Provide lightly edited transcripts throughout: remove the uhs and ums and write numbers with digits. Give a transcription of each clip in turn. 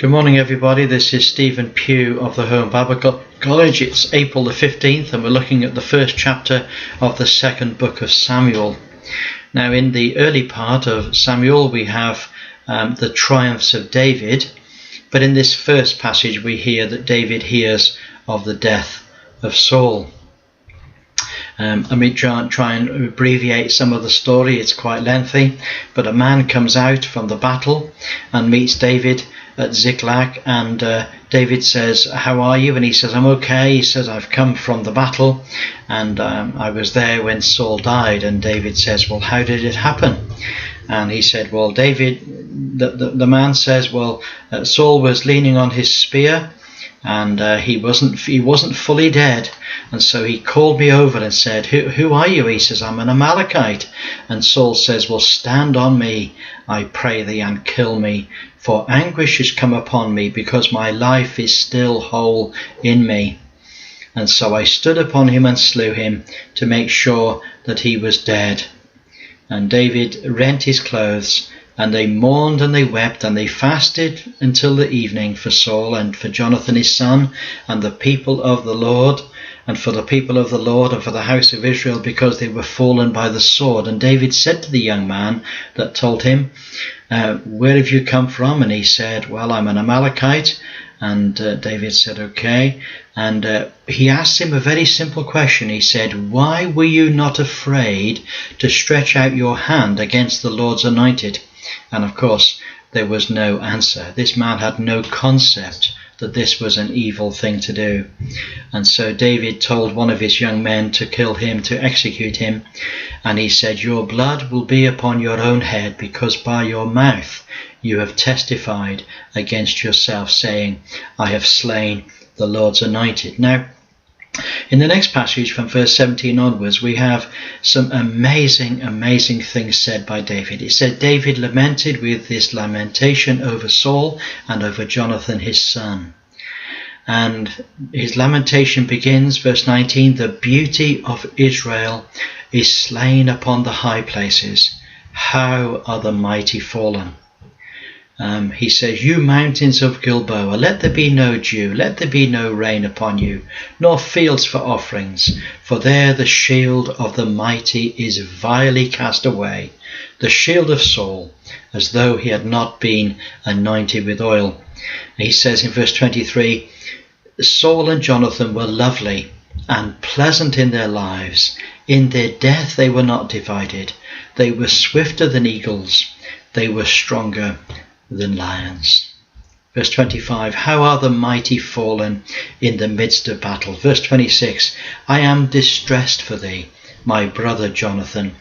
Good morning, everybody. This is Stephen Pugh of the Home Bible College. It's April the 15th and we're looking at the first chapter of the second book of Samuel. Now, in the early part of Samuel we have the triumphs of David, but in this first passage we hear that David hears of the death of Saul. Let me try and abbreviate some of the story. It's quite lengthy, but a man comes out from the battle and meets David at Ziklag, and David says, "How are you?" And he says, "I'm okay." He says, "I've come from the battle and I was there when Saul died." And David says, "Well, how did it happen?" And he said, "Well, David," the man says, "Well, Saul was leaning on his spear and he wasn't fully dead, and so he called me over and said, who are you?" He says, "I'm an Amalekite." And Saul says, "Well, stand on me, I pray thee, and kill me, for anguish has come upon me, because my life is still whole in me." And so I stood upon him and slew him, to make sure that he was dead. And David rent his clothes, and they mourned and they wept and they fasted until the evening for Saul and for Jonathan his son and the people of the Lord, and for the people of the Lord and for the house of Israel, because they were fallen by the sword. And David said to the young man that told him, "Where have you come from?" And he said, "Well, I'm an Amalekite." And David said, "Okay." And he asked him a very simple question. He said, "Why were you not afraid to stretch out your hand against the Lord's anointed?" And of course, there was no answer. This man had no concept that this was an evil thing to do. And so David told one of his young men to kill him, to execute him. And he said, "Your blood will be upon your own head, because by your mouth you have testified against yourself, saying, I have slain the Lord's anointed." Now, in the next passage from verse 17 onwards, we have some amazing things said by David. It said, David lamented with this lamentation over Saul and over Jonathan his son. And his lamentation begins, verse 19, "The beauty of Israel is slain upon the high places. How are the mighty fallen?" He says, "You mountains of Gilboa, let there be no dew, let there be no rain upon you, nor fields for offerings, for there the shield of the mighty is vilely cast away, the shield of Saul, as though he had not been anointed with oil." And he says in verse 23, "Saul and Jonathan were lovely and pleasant in their lives. In their death they were not divided. They were swifter than eagles. They were stronger than lions." Verse 25, "How are the mighty fallen in the midst of battle?" Verse 26, "I am distressed for thee, my brother Jonathan.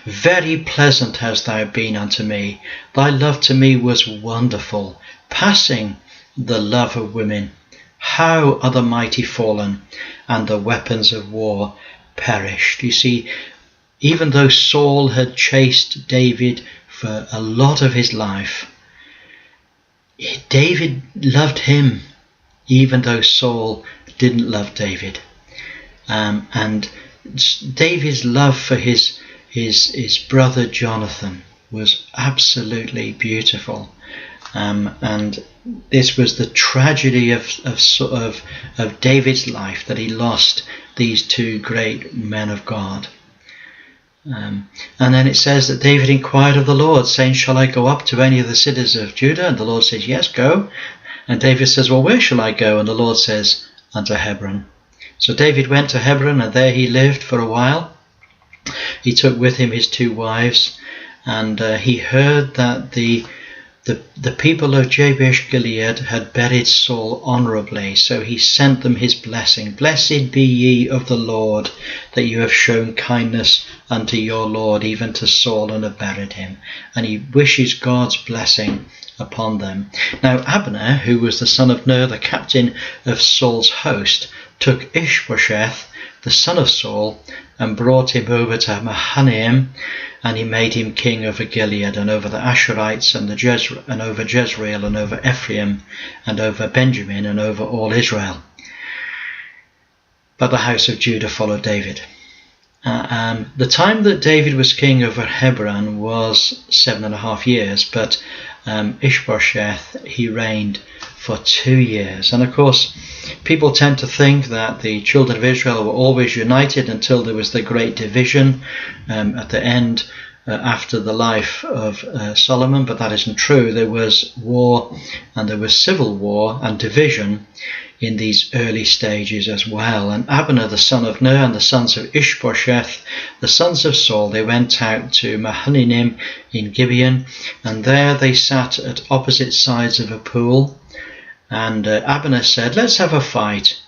Very pleasant hast thou been unto me. Thy love to me was wonderful, passing the love of women. How are the mighty fallen, and the weapons of war perished?" You see, even though Saul had chased David for a lot of his life, David loved him, even though Saul didn't love David. And David's love for his brother Jonathan was absolutely beautiful. And this was the tragedy of David's life, that he lost these two great men of God. And then it says that David inquired of the Lord, saying, "Shall I go up to any of the cities of Judah?" And the Lord says, "Yes, go." And David says, "Well, where shall I go?" And the Lord says, "Unto Hebron." So David went to Hebron, and there he lived for a while. He took with him his two wives, and he heard that the people of Jabesh Gilead had buried Saul honourably, so he sent them his blessing. "Blessed be ye of the Lord, that you have shown kindness unto your Lord, even to Saul, and have buried him." And he wishes God's blessing upon them. Now Abner, who was the son of Ner, the captain of Saul's host, took Ishbosheth, the son of Saul, and brought him over to Mahanaim, and he made him king over Gilead, and over the Asherites, and over Jezreel, and over Ephraim, and over Benjamin, and over all Israel. But the house of Judah followed David. The time that David was king over Hebron was 7.5 years, but Ishbosheth, he reigned for 2 years. And of course, people tend to think that the children of Israel were always united until there was the great division at the end after the life of Solomon, but that isn't true. There was war, and there was civil war and division in these early stages as well. And Abner, the son of Ner, and the sons of Ishbosheth, the sons of Saul, they went out to Mahanaim in Gibeon, and there they sat at opposite sides of a pool. And Abner said, "Let's have a fight."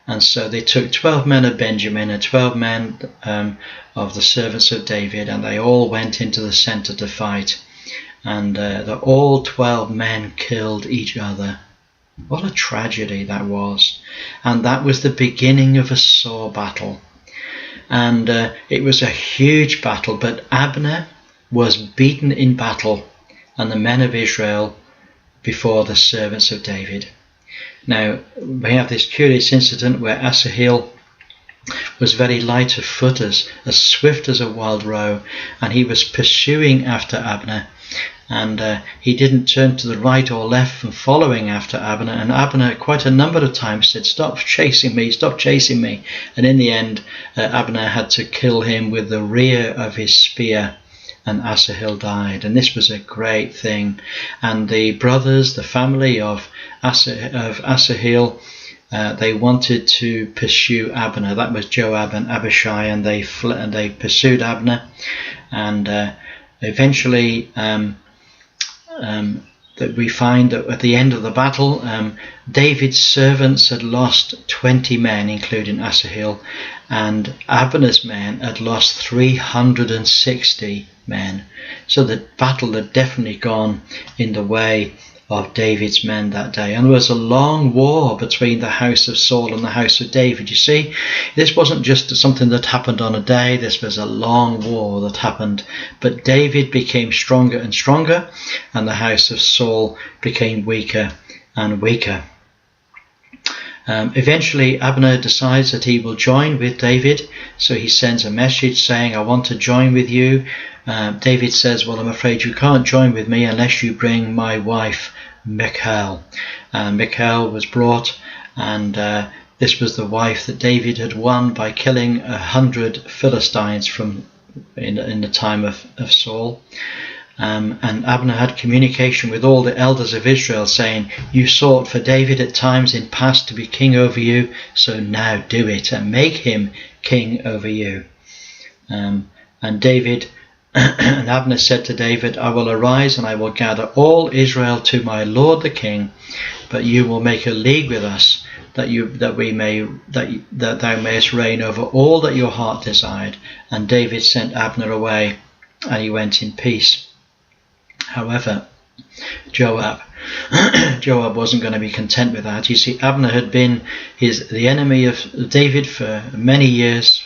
And so they took 12 men of Benjamin and 12 men of the servants of David, and they all went into the center to fight. And all 12 men killed each other. What a tragedy that was. And that was the beginning of a sore battle. And it was a huge battle, but Abner was beaten in battle, and the men of Israel before the servants of David. Now, we have this curious incident where Asahel was very light of foot, as swift as a wild roe, and he was pursuing after Abner, and he didn't turn to the right or left from following after Abner, and Abner quite a number of times said, "Stop chasing me, stop chasing me," and in the end Abner had to kill him with the rear of his spear, and Asahel died. And this was a great thing. And the brothers, the family of Asahel, they wanted to pursue Abner. That was Joab and Abishai, and they pursued Abner. And eventually that we find that at the end of the battle, David's servants had lost 20 men, including Asahel, and Abner's men had lost 360 men. So the battle had definitely gone in the way of David's men that day. And there was a long war between the house of Saul and the house of David. You see, this wasn't just something that happened on a day. This was a long war that happened. But David became stronger and stronger, and the house of Saul became weaker and weaker. Eventually, Abner decides that he will join with David, so he sends a message saying, "I want to join with you." David says, "Well, I'm afraid you can't join with me unless you bring my wife, Michal." Michal was brought, and this was the wife that David had won by killing 100 Philistines in the time of Saul. And Abner had communication with all the elders of Israel saying, "You sought for David at times in past to be king over you, so now do it and make him king over you." And David and Abner said to David, "I will arise and I will gather all Israel to my lord the king, but you will make a league with us that thou mayest reign over all that your heart desired." And David sent Abner away, and he went in peace. However, Joab wasn't going to be content with that. You see, Abner had been the enemy of David for many years,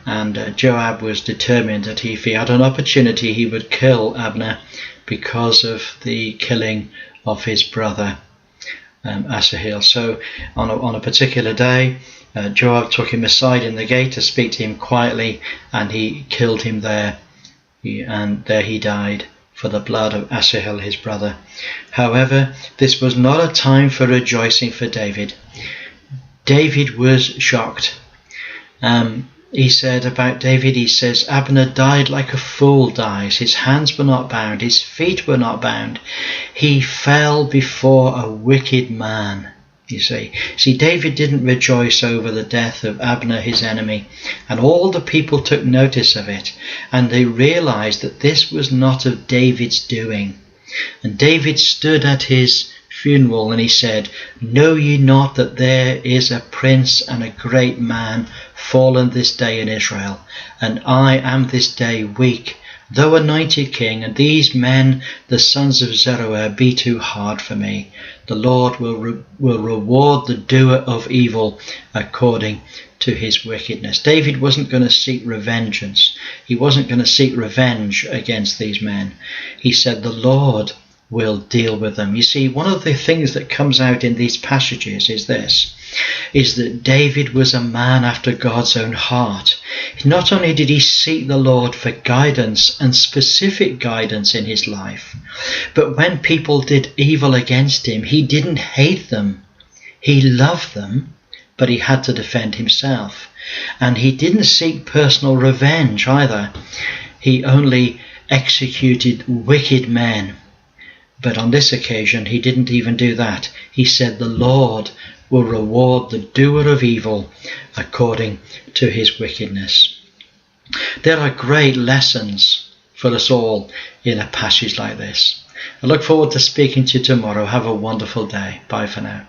and Joab was determined that if he had an opportunity, he would kill Abner because of the killing of his brother Asahel. So on a particular day, Joab took him aside in the gate to speak to him quietly, and he killed him there, and there he died for the blood of Asahel, his brother. However, this was not a time for rejoicing for David. David was shocked. He said about David, he says, "Abner died like a fool dies. His hands were not bound, his feet were not bound. He fell before a wicked man." You see, David didn't rejoice over the death of Abner, his enemy, and all the people took notice of it, and they realized that this was not of David's doing. And David stood at his funeral, and he said, "Know ye not that there is a prince and a great man fallen this day in Israel, and I am this day weak, though anointed king, and these men, the sons of Zeruiah, be too hard for me. The Lord will reward the doer of evil according to his wickedness." David wasn't going to seek revengeance. He wasn't going to seek revenge against these men. He said, "The Lord will deal with them. You see, one of the things that comes out in these passages is this, is that David was a man after God's own heart. Not only did he seek the Lord for guidance and specific guidance in his life, but when people did evil against him, he didn't hate them. He loved them, but he had to defend himself. And he didn't seek personal revenge either. He only executed wicked men. But on this occasion, he didn't even do that. He said the Lord will reward the doer of evil according to his wickedness. There are great lessons for us all in a passage like this. I look forward to speaking to you tomorrow. Have a wonderful day. Bye for now.